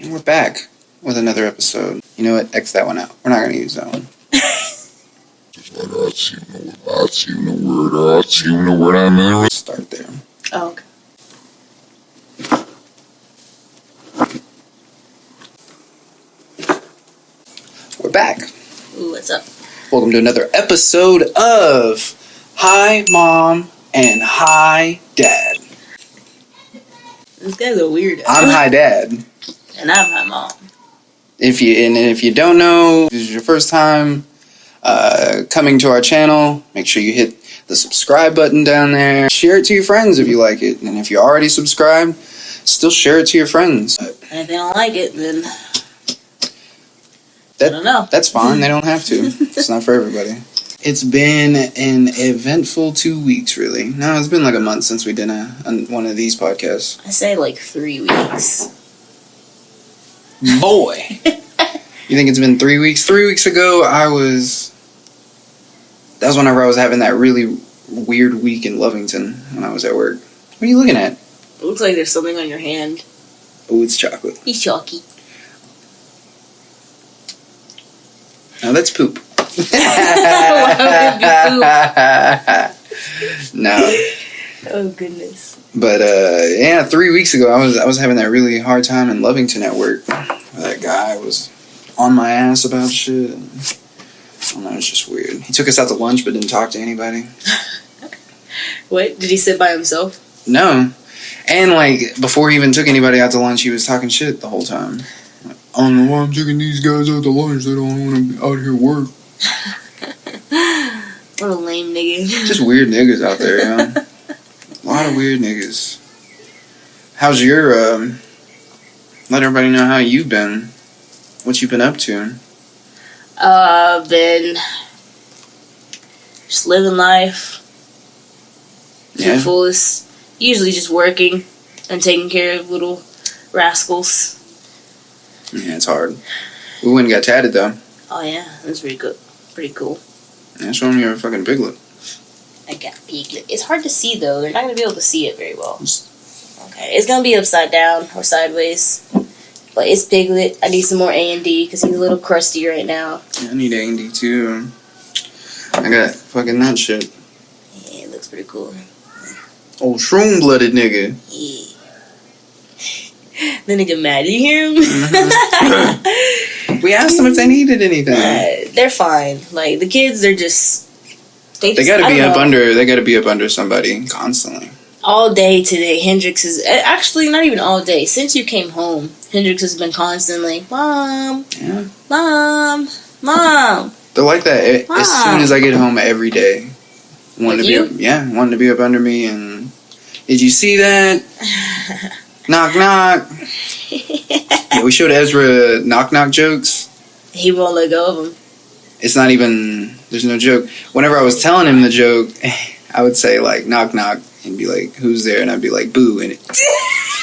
We're back with another episode. You know what? X that one out. We're not going to use that one. Start there. Oh, okay. We're back. Ooh, what's up? Welcome to another episode of Hi Mom and Hi Dad. This guy's a weirdo. I'm Hi Dad. And I'm my mom. If you don't know, if this is your first time coming to our channel, make sure you hit the subscribe button down there. Share it to your friends if you like it. And if you're already subscribed, still share it to your friends. And if they don't like it, then I don't know. That's fine. They don't have to. It's not for everybody. It's been an eventful 2 weeks, really. No, it's been like a month since we did one of these podcasts. I say like 3 weeks. Boy! You think it's been 3 weeks? 3 weeks ago, that was whenever I was having that really weird week in Lovington when I was at work. What are you looking at? It looks like there's something on your hand. Oh, it's chocolate. He's chalky. No, that's poop. Why would it be No. Oh, goodness. But, 3 weeks ago, I was having that really hard time in Lovington at work. That guy was on my ass about shit. And, I don't know, it's just weird. He took us out to lunch but didn't talk to anybody. What? Did he sit by himself? No. And, before he even took anybody out to lunch, he was talking shit the whole time. I don't know why I'm taking these guys out to lunch. They don't want to be out here work. What a lame nigga. Just weird niggas out there, A lot of weird niggas. How's your, let everybody know how you've been. What you've been up to. I've been just living life to the fullest. Usually just working and taking care of little rascals. Yeah, it's hard. We went and got tatted, though. Oh, yeah. That was pretty good. Pretty cool. Yeah, show them your fucking piglet. I got piglet. It's hard to see, though. They're not going to be able to see it very well. Okay. It's going to be upside down or sideways. But it's piglet. I need some more A&D because he's a little crusty right now. Yeah, I need A&D, too. I got fucking that shit. Yeah, it looks pretty cool. Old shroom-blooded nigga. Yeah. The nigga mad. You hear him? Mm-hmm. We asked them if they needed anything. They're fine. Like, the kids, they're just... They gotta be up under... They gotta be up under somebody constantly. All day today, Hendrix is... Actually, not even all day. Since you came home, Hendrix has been constantly, Mom, yeah. Mom, Mom. They're like that. Mom. As soon as I get home every day. Wanting to be up under me and... Did you see that? Knock, knock. Yeah, we showed Ezra knock-knock jokes. He won't let go of them. It's not even... There's no joke. Whenever I was telling him the joke, I would say, knock, knock, and be like, who's there? And I'd be like, boo. And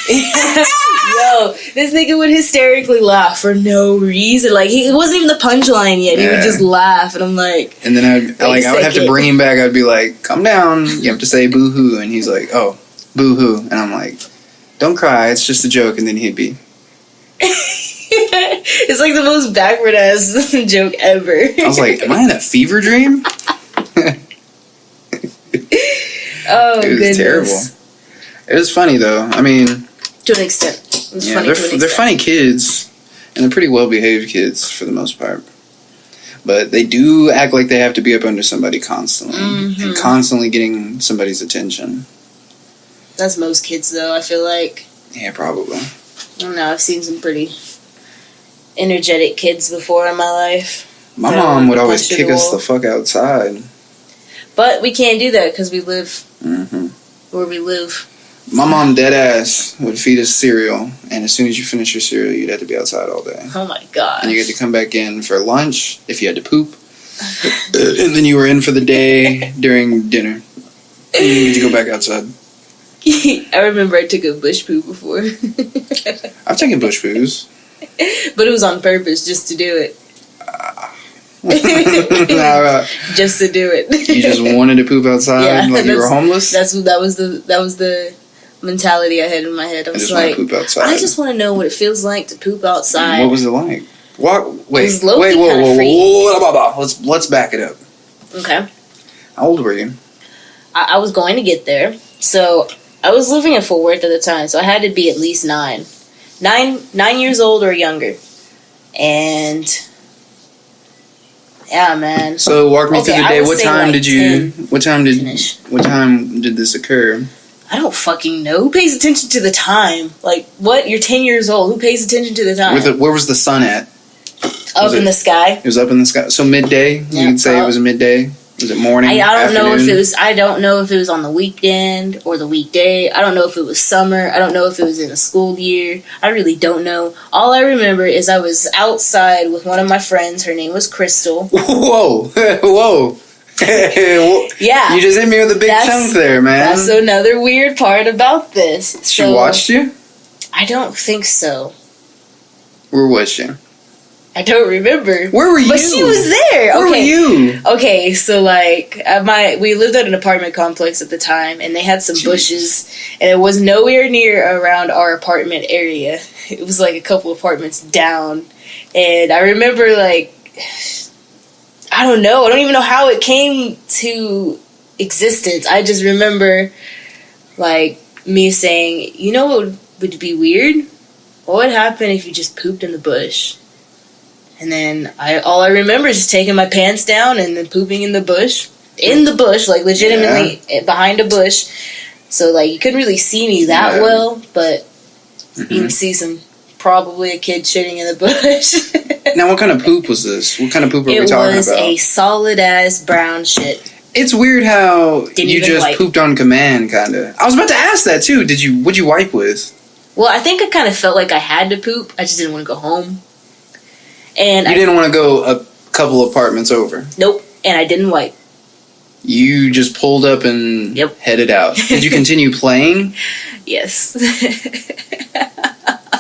Yo, this nigga would hysterically laugh for no reason. It wasn't even the punchline yet. He would just laugh, and I'm like... And then I would have to bring him back. I'd be like, calm down. You have to say boo-hoo. And he's like, oh, boo-hoo. And I'm like, don't cry. It's just a joke. And then he'd be... It's like the most backward-ass joke ever. I was like, am I in a fever dream? Oh, it was goodness. terrible. It was funny, though. I mean... To an extent. It was funny they're funny kids. And they're pretty well-behaved kids, for the most part. But they do act like they have to be up under somebody constantly. Mm-hmm. And constantly getting somebody's attention. That's most kids, though, I feel like. Yeah, probably. I don't know, I've seen some pretty energetic kids before in my life. My mom would always kick us the fuck outside. But we can't do that because we live where we live. My mom, dead ass, would feed us cereal, and as soon as you finish your cereal, you'd have to be outside all day. Oh my god! And you had to come back in for lunch if you had to poop, and then you were in for the day during dinner. And you need to go back outside. I remember I took a bush poo before. I've taken bush poos, but it was on purpose, just to do it. Just to do it. You just wanted to poop outside, like you were homeless. That was the mentality I had in my head. I I was just want like, to poop outside. I just want to know what it feels like to poop outside. What was it like? What? Wait, was low-key wait, kinda whoa. Let's back it up. Okay. How old were you? I was going to get there. So I was living in Fort Worth at the time, so I had to be at least 9 years old or younger. And yeah, man. So walk me Okay, through the I day. would What say, time like, did you? 10 What time finish. did this occur? I don't fucking know. Who pays attention to the time? Like, what? You're 10 years old. Who pays attention to the time? Where was the sun at? Up in the sky. It was up in the sky. So midday. Yeah, You could say it was a midday. Was it morning? I don't know if afternoon? it was. I don't know if it was on the weekend or the weekday. I don't know if it was summer. I don't know if it was in a school year. I really don't know. All I remember is I was outside with one of my friends. Her name was Crystal. Whoa, whoa. Yeah, You just hit me with a big That's- chunk there, man. that's another weird part about this. She So, watched you? I don't think so. Where was she? I don't remember. Where were you? But she was there. Where Okay. were you? Okay, so like we lived at an apartment complex at the time, and they had some bushes, and it was nowhere near around our apartment area. It was like a couple apartments down, and I remember like I don't know. I don't even know how it came to existence. I just remember like me saying, you know what would be weird? What would happen if you just pooped in the bush? And then all I remember is just taking my pants down and then pooping in the bush. In the bush, like legitimately behind a bush. So like you couldn't really see me that Yeah. well, but you can see probably a kid shitting in the bush. Now, what kind of poop was this? What kind of poop are we It talking was about? a solid ass brown shit. It's weird how Didn't you even just wipe. pooped on command, kind of. I was about to ask that too. What'd you wipe with? Well, I think I kind of felt like I had to poop. I just didn't want to go home. And You didn't want to go a couple apartments over. Nope. And I didn't wipe. You just pulled up and Yep. headed out. Did you continue playing? Yes.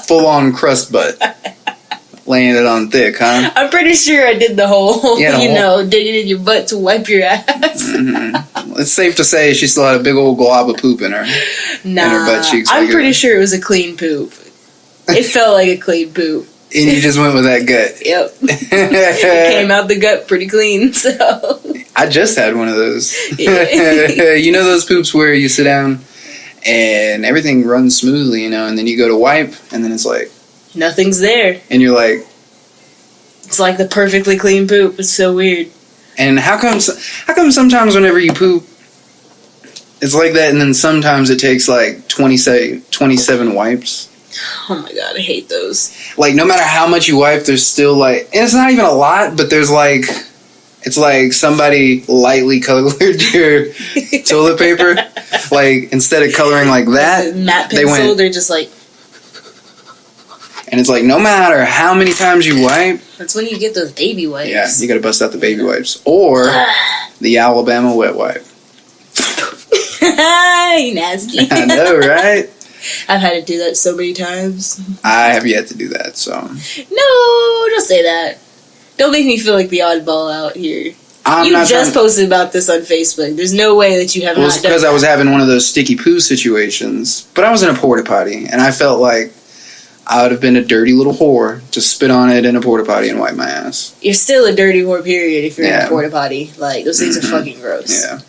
Full on crust butt. Laying it on thick, huh? I'm pretty sure I did the whole, Yeah, the whole- digging in your butt to wipe your ass. It's safe to say she still had a big old glob of poop in her. Nah, her butt cheeks I'm like pretty it. sure it was a clean poop. It felt like a clean poop. And you just went with that gut. Yep. It came out the gut pretty clean, so. I just had one of those. Yeah. You know those poops where you sit down and everything runs smoothly, and then you go to wipe and then it's like, Nothing's there. and you're like, It's like the perfectly clean poop. It's so weird. and how come sometimes whenever you poop, it's like that, and then sometimes it takes like 27 wipes. Oh my god, I hate those. Like, no matter how much you wipe, there's still like, and it's not even a lot, but there's like, it's like somebody lightly colored your toilet paper. Like, instead of coloring like that, Matte they pencil, went- they're just like, and it's like, no matter how many times you wipe, that's when you get those baby wipes. yeah, you gotta bust out the baby wipes. Or the Alabama wet wipe. You nasty. I know, right? I've had to do that so many times. I have yet to do that, so. No, don't say that. Don't make me feel like the oddball out here. I'm You not just trying- posted about this on Facebook. There's no way that you have Well, not it's done because that. I was having one of those sticky poo situations. But I was in a porta potty, and I felt like I would have been a dirty little whore to spit on it in a porta potty and wipe my ass. You're still a dirty whore, period, if you're in Yeah. a porta potty. Like, those things Mhm. are fucking gross. Yeah.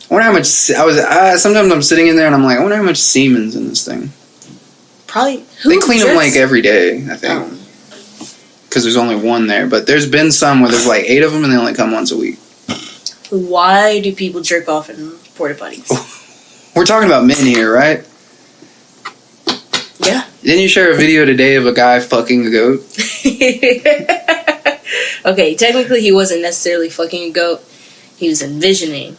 I wonder how much sometimes I'm sitting in there and I'm like, I wonder how much semen's in this thing. Probably. Who They clean them jerks- like every day, I think, Oh. because there's only one there. But there's been some where there's like 8 of them and they only come once a week. Why do people jerk off in porta potties? We're talking about men here, right? Yeah. Didn't you share a video today of a guy fucking a goat? Okay, technically he wasn't necessarily fucking a goat. He was envisioning.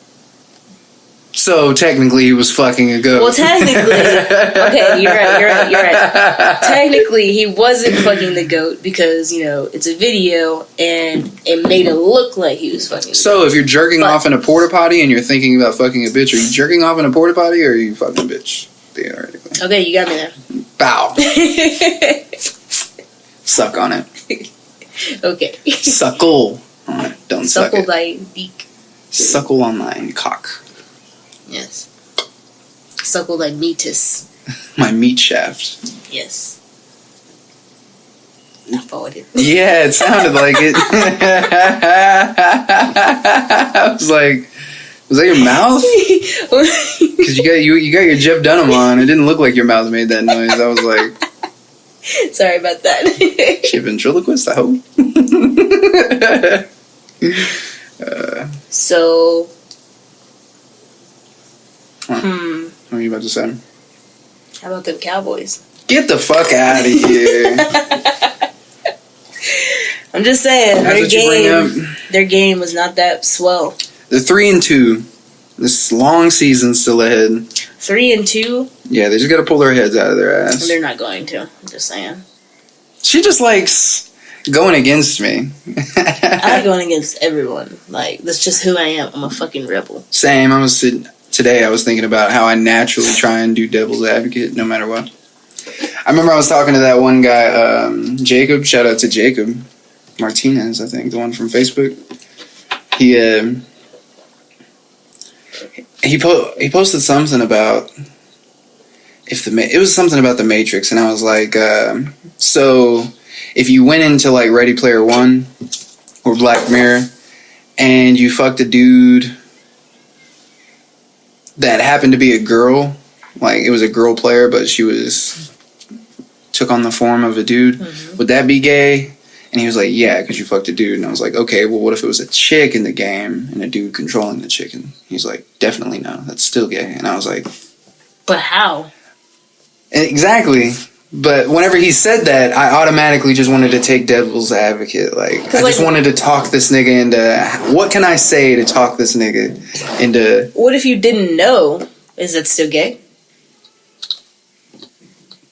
So technically he was fucking a goat. Well, technically, okay, you're right. Technically, he wasn't fucking the goat because, it's a video and it made it look like he was fucking the So if you're jerking But- off in a porta potty and you're thinking about fucking a bitch, are you jerking off in a porta potty or are you fucking a bitch? Theoretically. goat. Okay, you got me Bow. there. Suck on it. Okay. Suckle on it. Don't suck Suckle it. thy beak. Suckle on thine cock. Yes. Suckle thy meatus. My meat shaft. Yes. I followed it. Yeah, it sounded like it. I was like, was that your mouth? Because you got your Jeff Dunham on. It didn't look like your mouth made that noise. I was like, sorry about that. she a ventriloquist, I hope. So, what are you about to say? how about them Cowboys? Get the fuck out of here. I'm just saying, That's what you bring up. their game was not that swell. They're 3-2. This long season's still ahead. 3-2. Yeah, they just got to pull their heads out of their ass. They're not going to. I'm just saying. She just likes going against me. I like going against everyone. Like, that's just who I am. I'm a fucking rebel. Same. Today I was thinking about how I naturally try and do devil's advocate no matter what. I remember I was talking to that one guy, Jacob. Shout out to Jacob Martinez, I think, the one from Facebook. He posted something about it was something about the Matrix, and I was like, so if you went into like Ready Player One or Black Mirror and you fucked a dude that happened to be a girl, like it was a girl player, but she took on the form of a dude, would that be gay? And he was like, yeah, because you fucked a dude. And I was like, okay, well, what if it was a chick in the game and a dude controlling the chicken? He's like, definitely no, that's still gay. And I was like, but how? Exactly. But whenever he said that, I automatically just wanted to take devil's advocate. Like, I just wanted to talk this nigga into, what can I say to talk this nigga into... What if you didn't know? Is that still gay?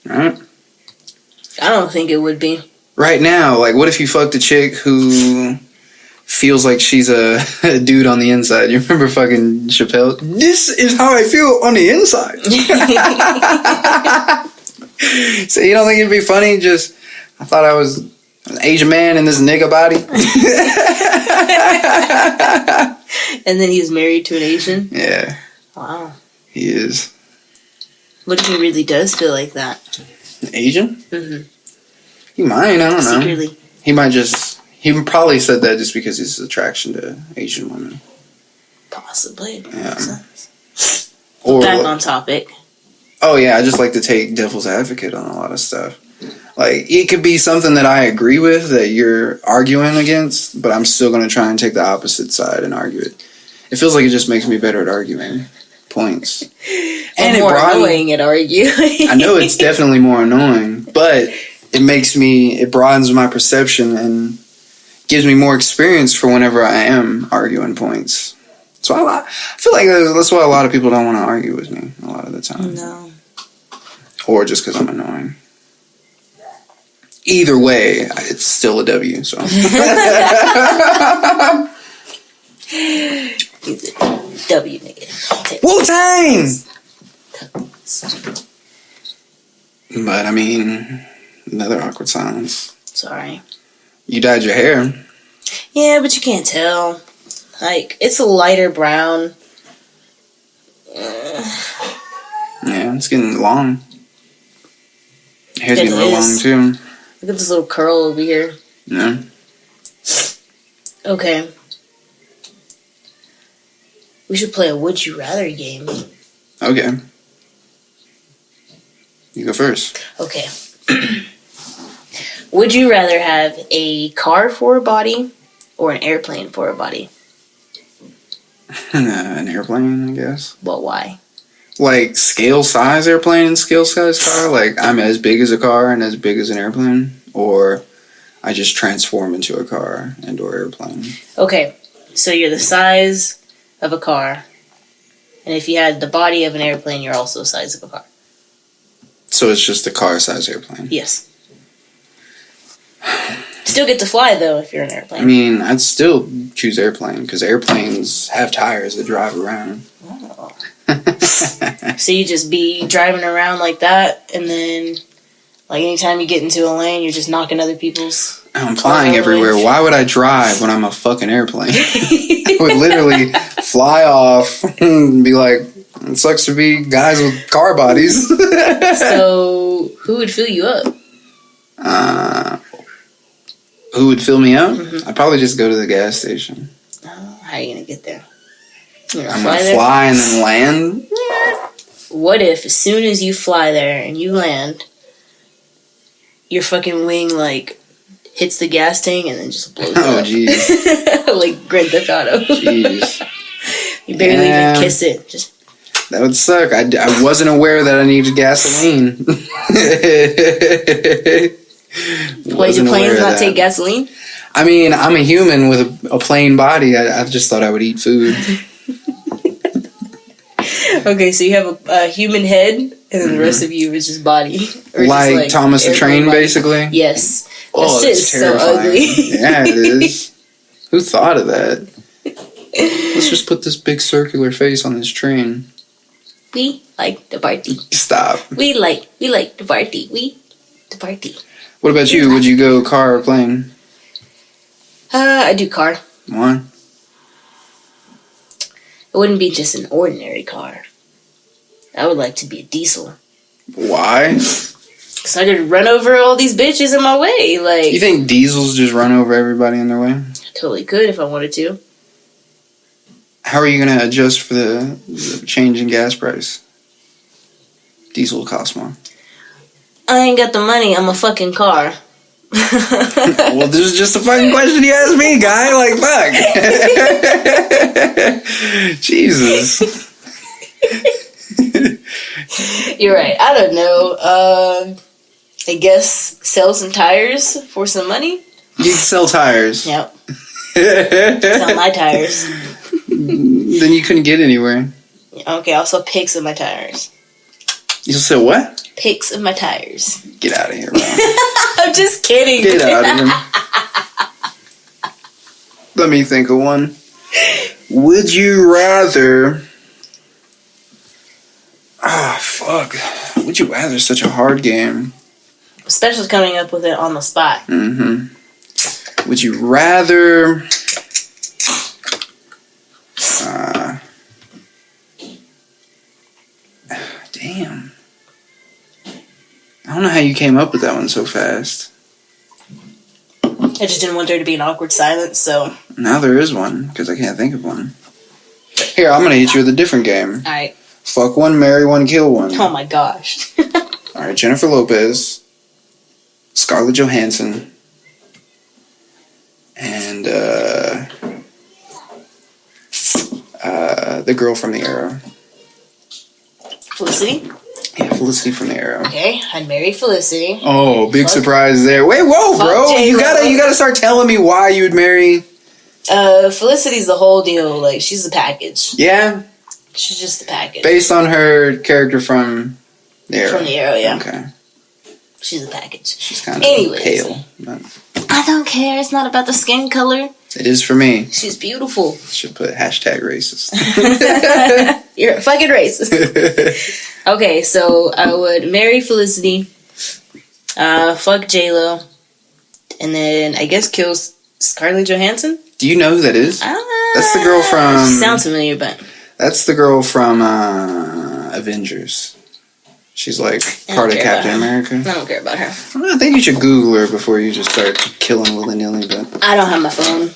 Right? I don't think it would be. Right now, like, what if you fucked a chick who feels like she's a dude on the inside? You remember fucking Chappelle? This is how I feel on the inside. So you don't think it'd be funny? Just, I thought I was an Asian man in this nigga body. And then he's married to an Asian? Yeah. Wow. He is. What if he really does feel like that? Asian? Mm-hmm. He might, I don't know. Secretly. He probably said that just because his attraction to Asian women. Possibly. Yeah. Makes sense. Or, back on topic. Oh yeah, I just like to take devil's advocate on a lot of stuff. Like, it could be something that I agree with that you're arguing against, but I'm still going to try and take the opposite side and argue it. It feels like it just makes me better at arguing points. And more annoying at arguing. I know it's definitely more annoying, but it broadens my perception and gives me more experience for whenever I am arguing points. So I feel like that's why a lot of people don't want to argue with me a lot of the time. No. Or just because I'm annoying. Either way, it's still a W, so. W, nigga. Wu-Tang! But, I mean, another awkward silence. Sorry. You dyed your hair. Yeah, but you can't tell. Like, it's a lighter brown. Yeah, it's getting long. Hair's getting real long, too. Look at this little curl over here. Yeah. Okay. We should play a Would You Rather game. Okay. You go first. Okay. Would you rather have a car for a body or an airplane for a body? An airplane, I guess. Well, why? Like, scale size airplane and scale size car? Like, I'm as big as a car and as big as an airplane? Or I just transform into a car and or airplane? Okay, so you're the size of a car. And if you had the body of an airplane, you're also the size of a car. So it's just a car size airplane? Yes. Still get to fly, though, if you're an airplane. I mean, I'd still choose airplane, because airplanes have tires that drive around. Oh. So you just be driving around like that, and then, like, anytime you get into a lane, you're just knocking other people's... I'm flying everywhere. Why would I drive when I'm a fucking airplane? I would literally fly off and be like, It sucks to be guys with car bodies. So, who would fill you up? Who would fill me up? I'd probably just go to the gas station. Oh, how are you gonna get there? I'm gonna fly and then land. What if, as soon as you fly there and you land, your fucking wing, like, hits the gas tank and then just blows Oh, up? jeez. Like Grand Theft Auto. Jeez. You barely even kiss it. Just that would suck. I wasn't aware that I needed gasoline. Wait, do planes not take gasoline? I mean, I'm a human with a plain body. I just thought I would eat food. Okay, so you have a human head, and then the rest of you is just body. Or like, just Thomas the Train, body. basically? Yes. Oh, That shit it's is so terrifying. ugly. Yeah, it is. Who thought of that? Let's just put this big circular face on this train. We like the party. Stop. We like the party. The party. What about you? Would you go car or plane? I do car. Why? It wouldn't be just an ordinary car. I would like to be a diesel. Why? So I could run over all these bitches in my way. Like, You think diesels just run over everybody in their way? totally could if I wanted to. How are you going to adjust for the change in gas price? Diesel will cost more. I ain't got the money. I'm a fucking car. Well, this is just a fucking question you asked me, guy. Like, fuck. Jesus. You're right. I don't know. I guess sell some tires for some money. You can sell tires. Yep. Sell my tires. Then you couldn't get anywhere. Okay, I'll sell pics of my tires. You'll sell what? Pics of my tires. Get out of here, bro. I'm just kidding. Get out of here. Let me think of one. Would you rather... Ah, fuck. Would you rather such a hard game? Especially coming up with it on the spot. Mm-hmm. Would you rather... damn. I don't know how you came up with that one so fast. I just didn't want there to be an awkward silence, so... Now there is one, because I can't think of one. Here, I'm gonna hit you with a different game. Alright. Fuck one, marry one, kill one. Oh my gosh. Alright, Jennifer Lopez, Scarlett Johansson, and the girl from The Arrow. Felicity? Yeah, Felicity from The Arrow. Okay, I'd marry Felicity. Oh, big Fuck. surprise there. Wait, whoa, Fuck bro. J-Lo. You gotta start telling me why you would marry. Felicity's the whole deal. Like, she's the package. Yeah? She's just the package. Based on her character from The Arrow. From The Arrow, yeah. Okay. She's a package. She's kind of Anyways. pale. But I don't care. It's not about the skin color. it is for me. She's beautiful. Should put hashtag racist. You're a fucking racist. Okay, so I would marry Felicity, fuck J-Lo, and then I guess kill Scarlett Johansson. Do you know who that is? That's the girl from... Sounds familiar, but... That's the girl from Avengers. She's like part of Captain America. I don't care about her. I think you should Google her before you just start killing willy-nilly. But I don't have my phone.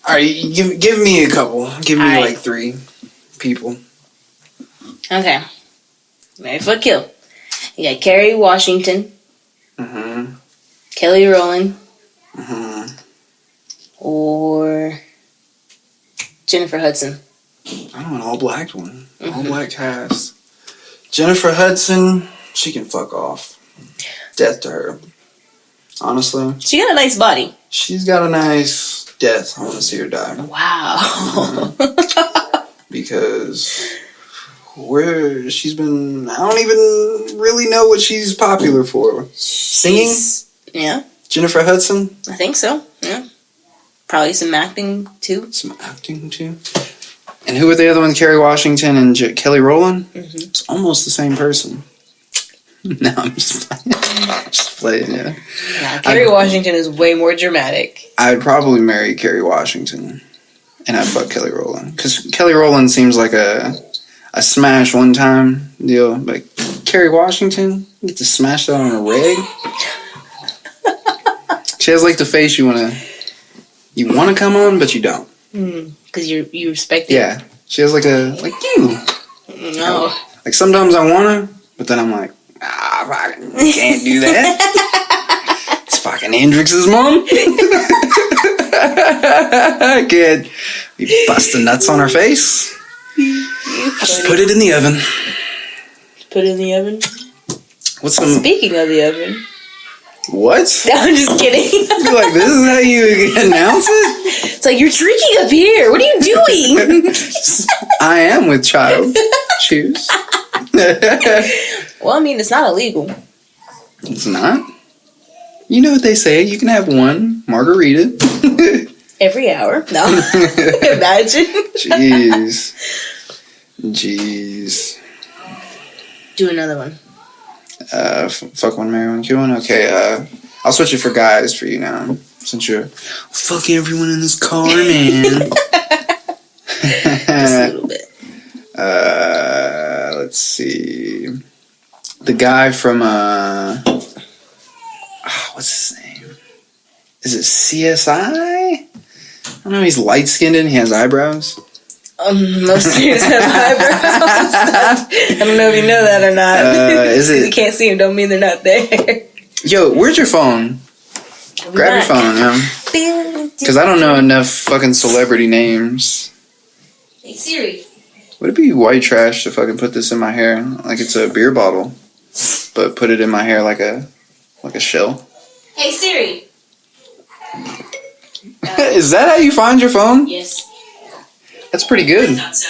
all right, give me a couple. Give me All right. like 3 people. Okay. Marry, fuck, kill. You got Kerry Washington, Mm-hmm. Kelly Rowland, Mm-hmm. or Jennifer Hudson. I want an all-black one. All-black cast. Jennifer Hudson, she can fuck off. Death to her. Honestly. She got a nice body. She's got a nice death. I want to see her die. Wow. Because where she's been, I don't even really know what she's popular for. Singing? Yeah, Jennifer Hudson? I think so. Yeah. Probably some acting, too. Some acting too. And who are the other ones? Kerry Washington and Kelly Rowland? Mm-hmm. It's almost the same person. No, I'm just playing. Just playing, yeah. Yeah, Kerry Washington is way more dramatic. I'd probably marry Kerry Washington. And I'd fuck Kelly Rowland. Because Kelly Rowland seems like a I smashed one time. Deal like Kerry Washington. You get to smash that on a rig. She has like the face you wanna come on, but you don't. Because you respect it. Yeah, she has like you. No. Like sometimes I wanna, but then I'm like, fucking can't do that. It's fucking Hendrix's mom. I can't be busting nuts on her face. I just put it in the oven. Put it in the oven. What's some? Speaking of the oven. What? No, I'm just kidding. I feel like this is how you announce it. It's like, you're drinking up here. What are you doing? I am with child. Choose. Well, I mean, it's not illegal. It's not. You know what they say. You can have one margarita. Every hour. No. Imagine. Jeez. Do another one. Fuck one, marry one, kill one. Okay, I'll switch it for guys for you now. Since you're fuck everyone in this car, man. Just a little bit. Let's see. The guy from what's his name? Is it CSI? I don't know. He's light skinned and he has eyebrows. Most dudes have eyebrows. I don't know if you know that or not. Is it? You can't see them, don't mean they're not there. Yo, where's your phone? Grab your phone, man. Because I don't know enough fucking celebrity names. Hey Siri. Would it be white trash to fucking put this in my hair like it's a beer bottle, but put it in my hair like a shell? Hey Siri. Is that how you find your phone? Yes. That's pretty good. I thought so.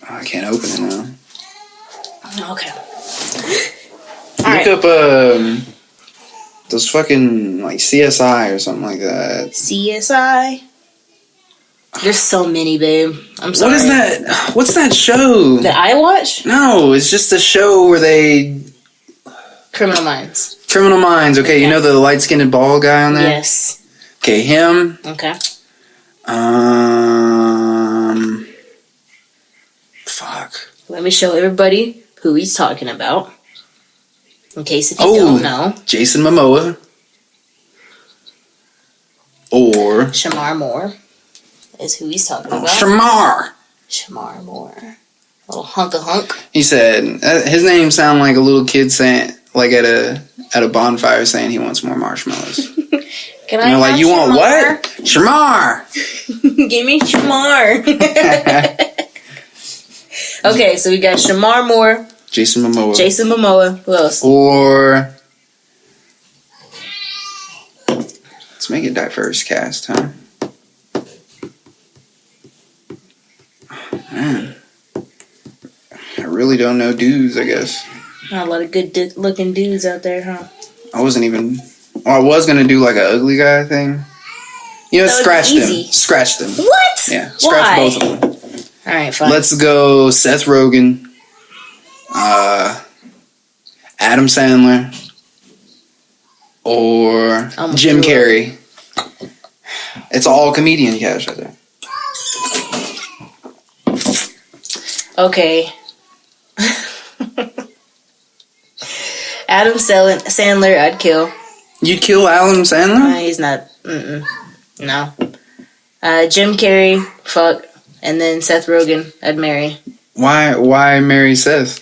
Oh, I can't open it now. Okay. Look up those fucking like CSI or something like that. CSI. There's so many, babe. I'm sorry. What is that? What's that show? That I watch? No, it's just a show where they... Criminal Minds. Criminal Minds. Okay, you know the light-skinned bald guy on there? Yes. Okay, him. Okay. Fuck. Let me show everybody who he's talking about. In case if you don't know. Jason Momoa. Or... Shamar Moore is who he's talking about. Shamar! Shamar Moore. Little hunk of hunk. He said, his name sounded like a little kid saying, like at a bonfire saying he wants more marshmallows. Can And I they're like, you want Shamar? what? Shamar! Give me Shamar. Okay, so we got Shamar Moore. Jason Momoa. Jason Momoa. Who else? Or... Let's make it diverse cast, huh? Man. I really don't know dudes, I guess. Not a lot of good looking dudes out there, huh? I wasn't even... Well, I was going to do like an ugly guy thing. You know, That would scratch be them. easy. Scratch them. What? Yeah, scratch Why? both of them. Alright, fine. Let's go Seth Rogen. Adam Sandler. Or Almost Jim threw up. Carrey. It's all comedian cast right there. Okay. Adam Sandler, I'd kill. You'd kill Adam Sandler? He's not. No. Jim Carrey, fuck. And then Seth Rogen, I'd marry. Why marry Seth?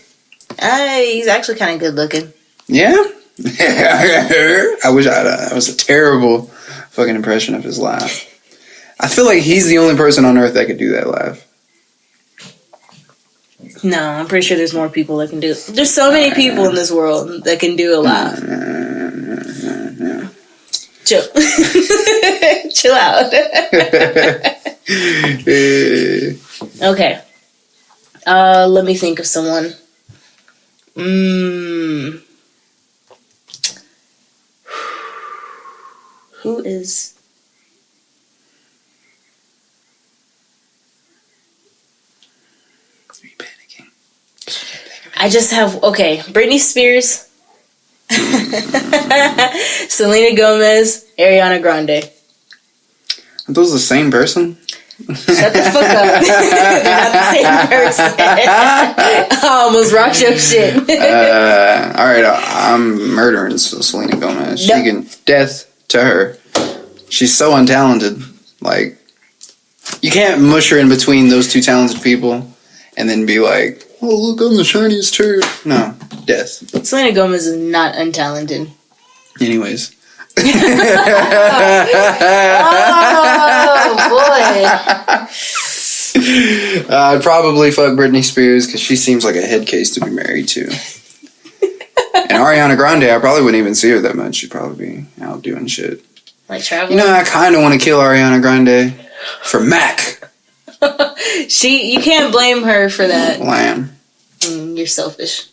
He's actually kind of good looking. Yeah? I wish that was a terrible fucking impression of his laugh. I feel like he's the only person on earth that could do that laugh. No, I'm pretty sure there's more people that can do it. There's so many people in this world that can do a laugh. Chill. Chill out. Okay. Let me think of someone. Who is... Are you panicking? I just have... Okay. Britney Spears. Selena Gomez. Ariana Grande. Are those the same person? Shut the fuck up. They're not the same person. I almost rocked your shit. All right, I'm murdering Selena Gomez. Nope. She can death to her. She's so untalented. Like, you can't mush her in between those two talented people and then be like, oh, look, I'm the shiniest turd. No, death. Selena Gomez is not untalented. Anyways. Oh, boy. I'd probably fuck Britney Spears because she seems like a head case to be married to. And Ariana Grande, I probably wouldn't even see her that much. She'd probably be out doing shit. Like traveling? You know, I kind of want to kill Ariana Grande for Mac. You can't blame her for that. Lamb. You're selfish.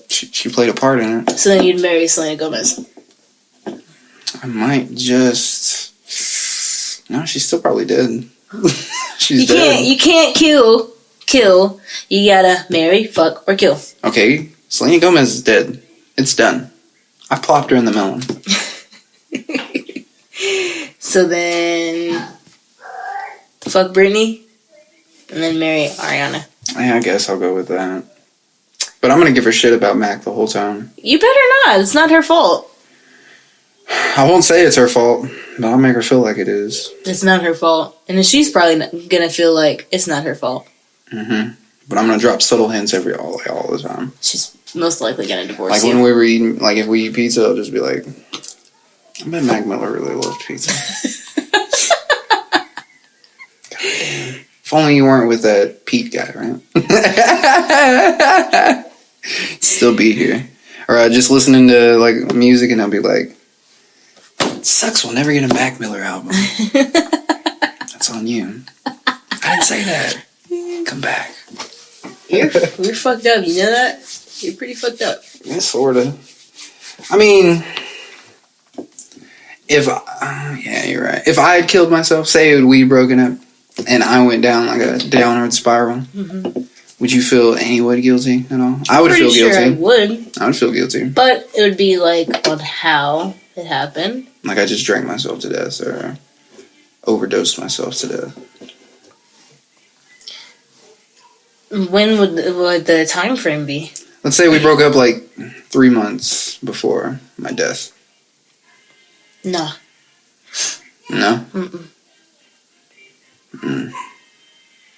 She played a part in it. So then you'd marry Selena Gomez. I might just... No, she's still probably dead. She's dead. You can't kill. You gotta marry, fuck, or kill. Okay, Selena Gomez is dead. It's done. I plopped her in the melon. So then, fuck Britney, and then marry Ariana. Yeah, I guess I'll go with that. But I'm gonna give her shit about Mac the whole time. You better not. It's not her fault. I won't say it's her fault, but I'll make her feel like it is. It's not her fault. And then she's probably gonna feel like it's not her fault. Mm-hmm. But I'm gonna drop subtle hints all the time. She's most likely gonna divorce Like you. when we were eating, like if we eat pizza, I'll just be like, I bet Mac Miller really loved pizza. Goddamn. If only you weren't with that Pete guy, right? Still be here. Or just listening to like music and I'll be like, it sucks, we'll never get a Mac Miller album. That's on you. I didn't say that. Come back. You're fucked up, you know that? You're pretty fucked up. Yeah, sorta. I mean, yeah, you're right. If I had killed myself, say we broken up, and I went down like a downward spiral, would you feel any way guilty at all? I would feel guilty. I would. I would feel guilty. But it would be like on how it happened. Like I just drank myself to death or overdosed myself to death. When would the time frame be? Let's say we broke up like 3 months before my death. No. No? Mm-mm.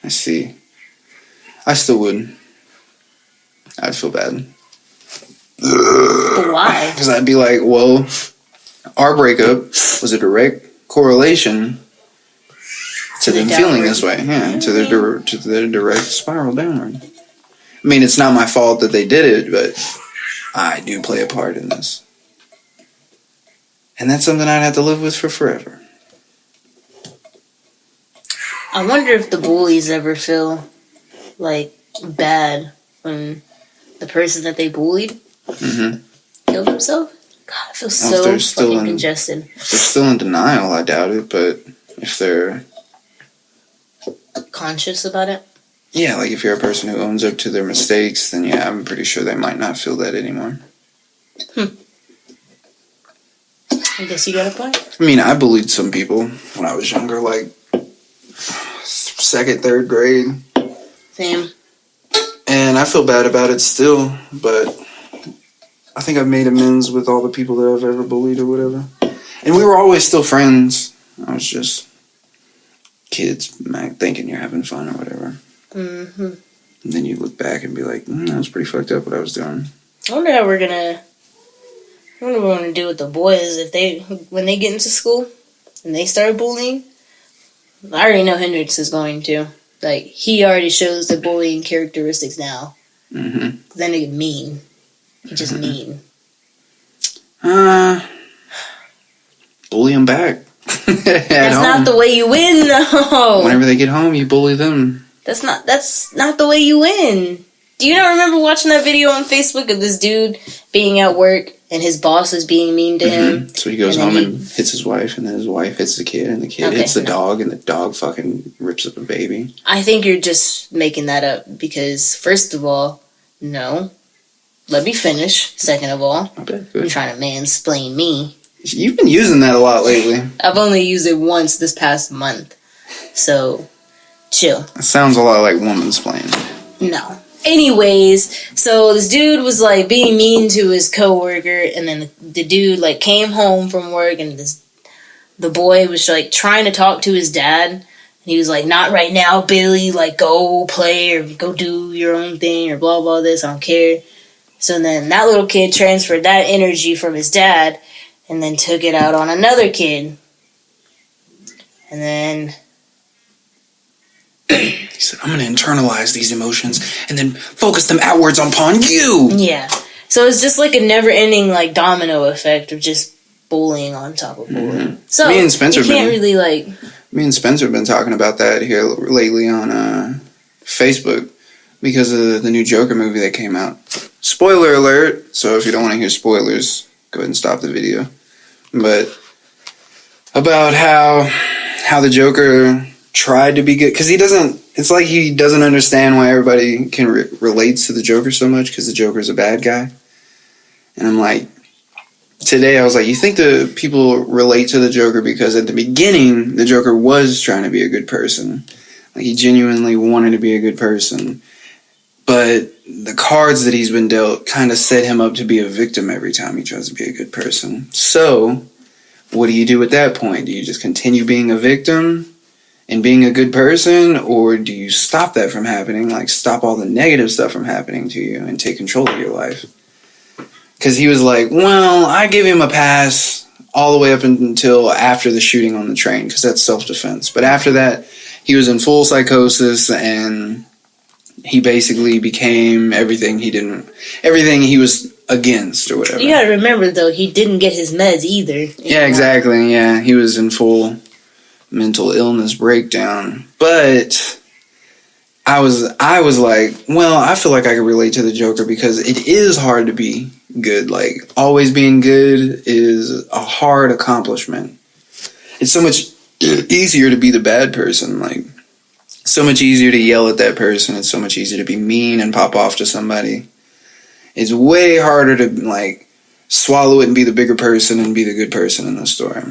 I see. I still would. I'd feel bad. But why? Because I'd be like, well, our breakup was a direct correlation to them feeling this way. Yeah, to the direct spiral downward. I mean, it's not my fault that they did it, but I do play a part in this. And that's something I'd have to live with for forever. I wonder if the bullies ever feel like bad when the person that they bullied killed himself. God, I feel so fucking congested. If they're still in denial, I doubt it, but if they're conscious about it. Yeah, like if you're a person who owns up to their mistakes, then yeah, I'm pretty sure they might not feel that anymore. I guess you got a point. I mean, I bullied some people when I was younger, like 2nd, 3rd grade. Same. And I feel bad about it still, but I think I've made amends with all the people that I've ever bullied or whatever. And we were always still friends. I was just kids thinking you're having fun or whatever. And then you look back and be like, that was pretty fucked up what I was doing. I wonder what we're gonna do with the boys when they get into school and they start bullying. I already know Hendrix is going to. Like, he already shows the bullying characteristics now. Then they get mean. He just mean. Bully them back. That's not the way you win, though. Whenever they get home, you bully them. That's not the way you win. Do you not remember watching that video on Facebook of this dude being at work and his boss is being mean to him? So he goes home and hits his wife, and then his wife hits the kid, and the kid hits the dog, and the dog fucking rips up a baby. I think you're just making that up because, first of all, no. Let me finish. Second of all, okay, you're trying to mansplain me. You've been using that a lot lately. I've only used it once this past month. So, chill. It sounds a lot like woman's playing. No. Anyways, so this dude was like being mean to his coworker, and then the dude like came home from work, and the boy was like trying to talk to his dad, and he was like, "Not right now, Billy. Like, go play or go do your own thing or blah blah this. I don't care." So then that little kid transferred that energy from his dad, and then took it out on another kid, and then. He said, I'm going to internalize these emotions and then focus them outwards upon you. Yeah. So it's just like a never-ending like domino effect of just bullying on top of bullying. Mm-hmm. So me and Spencer you can't really like... Me and Spencer have been talking about that here lately on Facebook because of the new Joker movie that came out. Spoiler alert. So if you don't want to hear spoilers, go ahead and stop the video. But about how the Joker... tried to be good because it's like he doesn't understand why everybody can relates to the Joker so much because the Joker's a bad guy. And I'm like, today I was like, you think the people relate to the Joker because at the beginning the Joker was trying to be a good person, like he genuinely wanted to be a good person, but the cards that he's been dealt kind of set him up to be a victim every time he tries to be a good person. So what do you do at that point? Do you just continue being a victim and being a good person, or do you stop that from happening, like stop all the negative stuff from happening to you and take control of your life? Because he was like, well, I give him a pass all the way up until after the shooting on the train, because that's self-defense. But after that, he was in full psychosis, and he basically became everything he was against, or whatever. You gotta remember, though, he didn't get his meds either. Yeah, exactly, yeah. He was in full mental illness breakdown. But I was like, well, I feel like I could relate to the Joker because it is hard to be good. Like, always being good is a hard accomplishment. It's so much easier to be the bad person. Like, so much easier to yell at that person. It's so much easier to be mean and pop off to somebody. It's way harder to, like, swallow it and be the bigger person and be the good person in the story.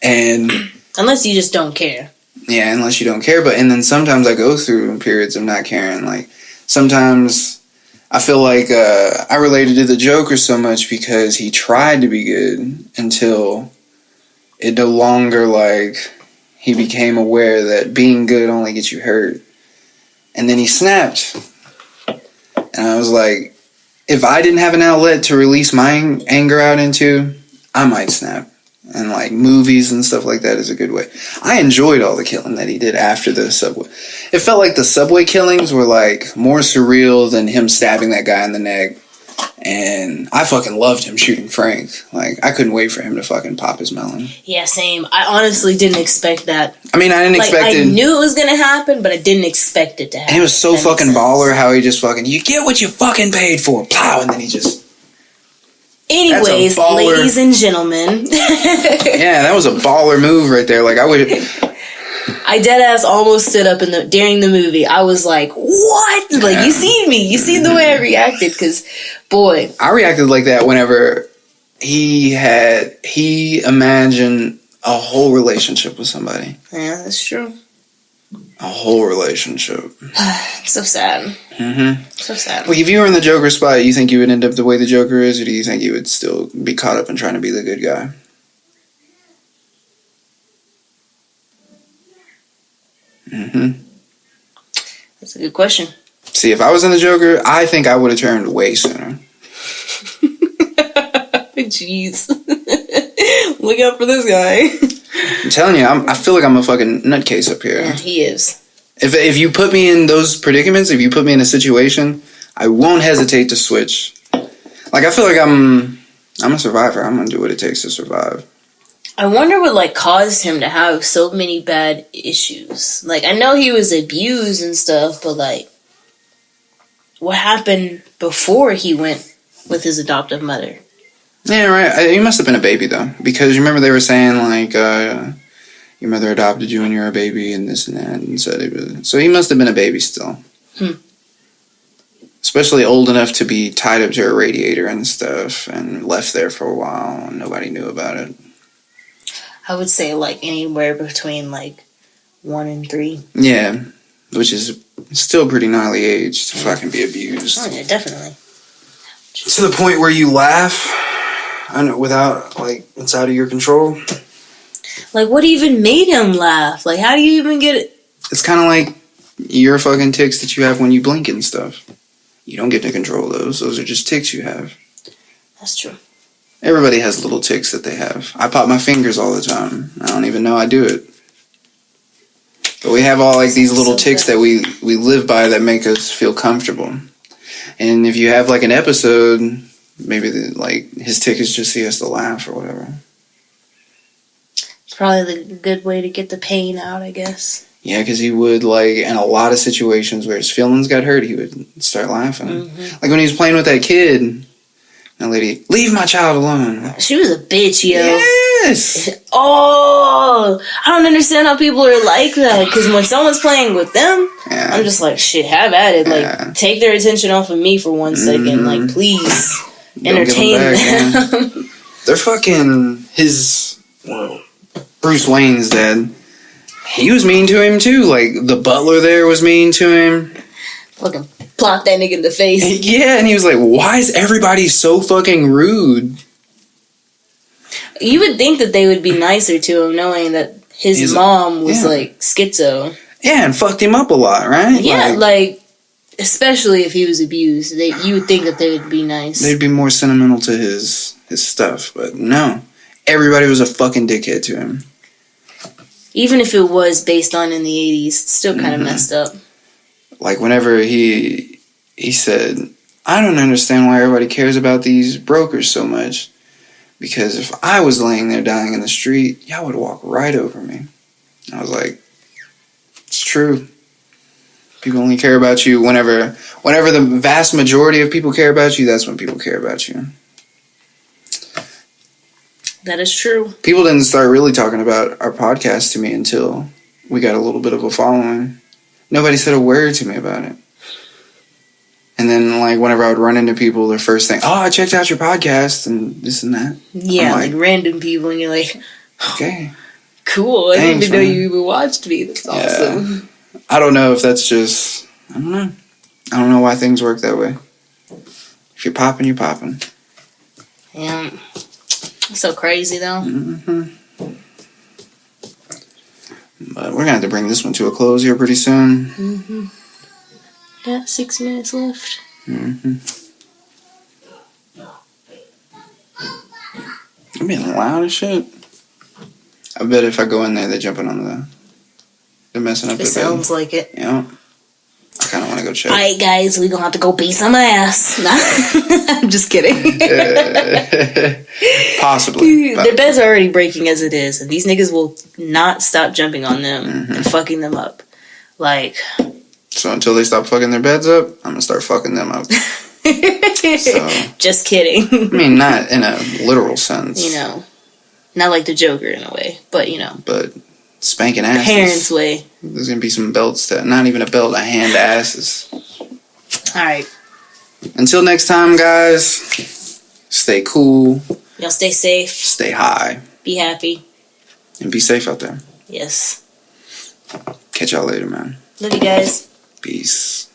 And... unless you just don't care. Yeah, unless you don't care. And then sometimes I go through periods of not caring. Like, sometimes I feel like I related to the Joker so much because he tried to be good until it no longer, like, he became aware that being good only gets you hurt. And then he snapped. And I was like, if I didn't have an outlet to release my anger out into, I might snap. And, like, movies and stuff like that is a good way. I enjoyed all the killing that he did after the subway. It felt like the subway killings were, like, more surreal than him stabbing that guy in the neck. And I fucking loved him shooting Frank. Like, I couldn't wait for him to fucking pop his melon. Yeah, same. I honestly didn't expect that. I mean, I didn't expect it. I knew it was gonna happen, but I didn't expect it to happen. And it was so fucking baller how he just fucking, you get what you fucking paid for. Plow, and then he just... Anyways, ladies and gentlemen. Yeah, that was a baller move right there. Like, I deadass almost stood up during the movie. I was like, what? Like, you seen me. You seen the way I reacted. Because, boy. I reacted like that whenever he imagined a whole relationship with somebody. Yeah, that's true. A whole relationship. So sad. Mm-hmm. So sad. Like, if you were in the Joker spot, you think you would end up the way the Joker is, or do you think you would still be caught up in trying to be the good guy? Mm-hmm. That's a good question. See, if I was in the Joker, I think I would have turned way sooner. Jeez. Look out for this guy. I'm telling you, I feel like I'm a fucking nutcase up here. Yeah, he is. If you put me in those predicaments, if you put me in a situation, I won't hesitate to switch. Like, I feel like I'm a survivor. I'm gonna do what it takes to survive. I wonder what, like, caused him to have so many bad issues. Like, I know he was abused and stuff, but, like, what happened before he went with his adoptive mother? Yeah, right. He must have been a baby, though. Because you remember they were saying, like, your mother adopted you when you were a baby and this and that. And said it was, so he must have been a baby still. As Especially old enough to be tied up to a radiator and stuff and left there for a while and nobody knew about it. I would say like anywhere between like 1 and 3. Yeah, which is still pretty gnarly age to fucking be abused. Oh yeah, definitely. To the point where you laugh without, like, it's out of your control. Like, what even made him laugh? Like, how do you even get it? It's kind of like your fucking tics that you have when you blink and stuff. You don't get to control those. Those are just tics you have. That's true. Everybody has little tics that they have. I pop my fingers all the time. I don't even know I do it. But we have all like these little tics that we live by that make us feel comfortable. And if you have like an episode, maybe like his tic is just he has to laugh or whatever. It's probably the good way to get the pain out, I guess. Yeah, because he would, like, in a lot of situations where his feelings got hurt, he would start laughing. Mm-hmm. Like when he was playing with that kid, that lady, leave my child alone. She was a bitch, yo. Yes! Oh, I don't understand how people are like that. Because when someone's playing with them, Yeah. I'm just like, shit, have at it. Like, Yeah. take their attention off of me for 1 second. Like, please, Don't entertain give 'em back, them. They're fucking Bruce Wayne's dad. He was mean to him too. Like the butler there was mean to him. Fucking plop that nigga in the face. Yeah, and he was like, "Why is everybody so fucking rude?" You would think that they would be nicer to him, knowing that his mom was like schizo. Yeah, and fucked him up a lot, right? Yeah, like especially if he was abused, you would think that they would be nice. They'd be more sentimental to his stuff, but no. Everybody was a fucking dickhead to him. Even if it was based on in the 80s, it's still kind of messed up. Like whenever he said, "I don't understand why everybody cares about these brokers so much. Because if I was laying there dying in the street, y'all would walk right over me." I was like, it's true. People only care about you whenever the vast majority of people care about you, that's when people care about you. That is true. People didn't start really talking about our podcast to me until we got a little bit of a following. Nobody said a word to me about it. And then, like, whenever I would run into people, their first thing, "Oh, I checked out your podcast," and this and that. Yeah, like random people, and you're like, okay. Cool, I Thanks, didn't even know man. you even watched me. That's awesome. I don't know if that's just, I don't know. I don't know why things work that way. If you're popping, you're popping. Yeah. It's so crazy, though. Mm-hmm. But we're going to have to bring this one to a close here pretty soon. Mm-hmm. Got 6 minutes left. Mm-hmm. I'm being loud as shit. I bet if I go in there, they're jumping on they're messing up It the bed. sounds like it. Yeah. I kind of want to go check. Alright, guys, we're gonna have to go beat some ass. Nah, I'm just kidding. Possibly. Their beds are already breaking as it is, and these niggas will not stop jumping on them and fucking them up. Like. So until they stop fucking their beds up, I'm going to start fucking them up. So, just kidding. I mean, not in a literal sense. You know. Not like the Joker in a way, but you know. But spanking asses. Parents' way. There's going to be some belts that, not even a belt, a hand to asses. Alright. Until next time, guys, stay cool. Y'all stay safe. Stay high. Be happy. And be safe out there. Yes. Catch y'all later, man. Love you guys. Peace.